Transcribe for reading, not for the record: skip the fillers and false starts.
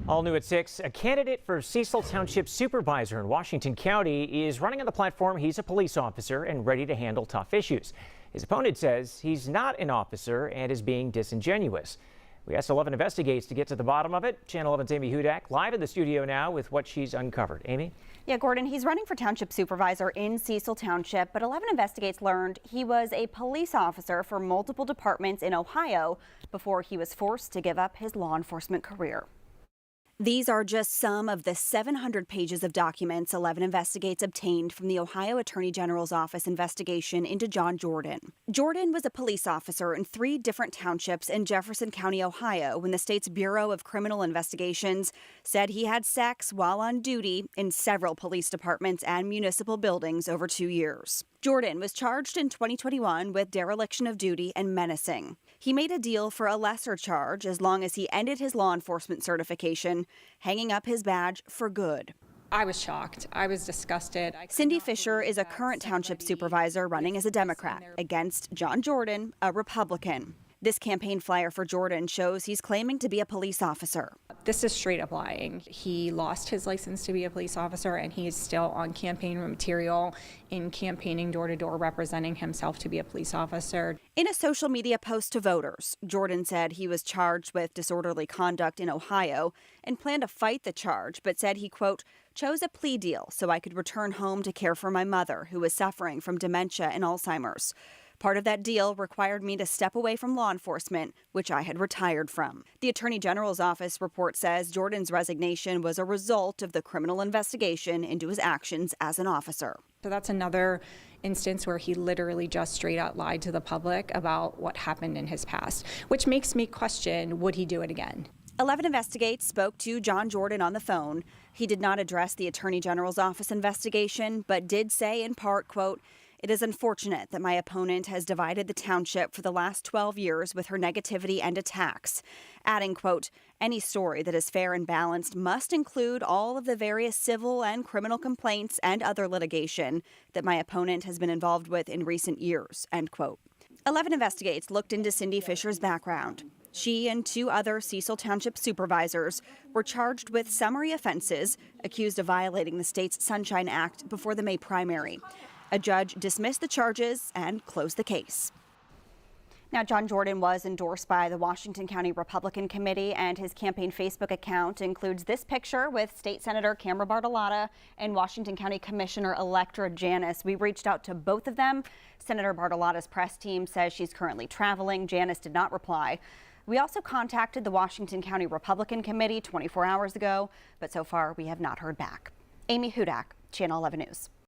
All new at 6, a candidate for Cecil Township supervisor in Washington County is running on the platform he's a police officer and ready to handle tough issues. His opponent says he's not an officer and is being disingenuous. We asked 11 Investigates to get to the bottom of it. Channel 11's Amy Hudak live in the studio now with what she's uncovered. Amy? Yeah, Gordon, he's running for township supervisor in Cecil Township, but 11 Investigates learned he was a police officer for multiple departments in Ohio before he was forced to give up his law enforcement career. These are just some of the 700 pages of documents 11 Investigates obtained from the Ohio Attorney General's office investigation into John Jordan. Jordan was a police officer in 3 different townships in Jefferson County, Ohio, when the state's Bureau of Criminal Investigations said he had sex while on duty in several police departments and municipal buildings over 2 years. Jordan was charged in 2021 with dereliction of duty and menacing. He made a deal for a lesser charge as long as he ended his law enforcement certification, hanging up his badge for good. I was shocked. I was disgusted. Cindy Fisher is a current township supervisor running as a Democrat against John Jordan, a Republican. This campaign flyer for Jordan shows he's claiming to be a police officer. This is straight up lying. He lost his license to be a police officer and he is still on campaign material in campaigning door to door representing himself to be a police officer. In a social media post to voters, Jordan said he was charged with disorderly conduct in Ohio and planned to fight the charge, but said he, quote, chose a plea deal so I could return home to care for my mother, who was suffering from dementia and Alzheimer's. Part of that deal required me to step away from law enforcement, which I had retired from. The Attorney General's office report says Jordan's resignation was a result of the criminal investigation into his actions as an officer. So that's another instance where he literally just straight out lied to the public about what happened in his past, which makes me question, would he do it again? 11 Investigates spoke to John Jordan on the phone. He did not address the Attorney General's office investigation, but did say in part, quote, it is unfortunate that my opponent has divided the township for the last 12 years with her negativity and attacks, adding, quote, any story that is fair and balanced must include all of the various civil and criminal complaints and other litigation that my opponent has been involved with in recent years, end quote. 11 Investigates looked into Cindy Fisher's background. She and 2 other Cecil Township supervisors were charged with summary offenses, accused of violating the state's Sunshine Act before the May primary. A judge dismissed the charges and closed the case. Now, John Jordan was endorsed by the Washington County Republican Committee, and his campaign Facebook account includes this picture with State Senator Camera Bartolotta and Washington County Commissioner Electra Janis. We reached out to both of them. Senator Bartolotta's press team says she's currently traveling. Janis did not reply. We also contacted the Washington County Republican Committee 24 hours ago, but so far we have not heard back. Amy Hudak, Channel 11 News.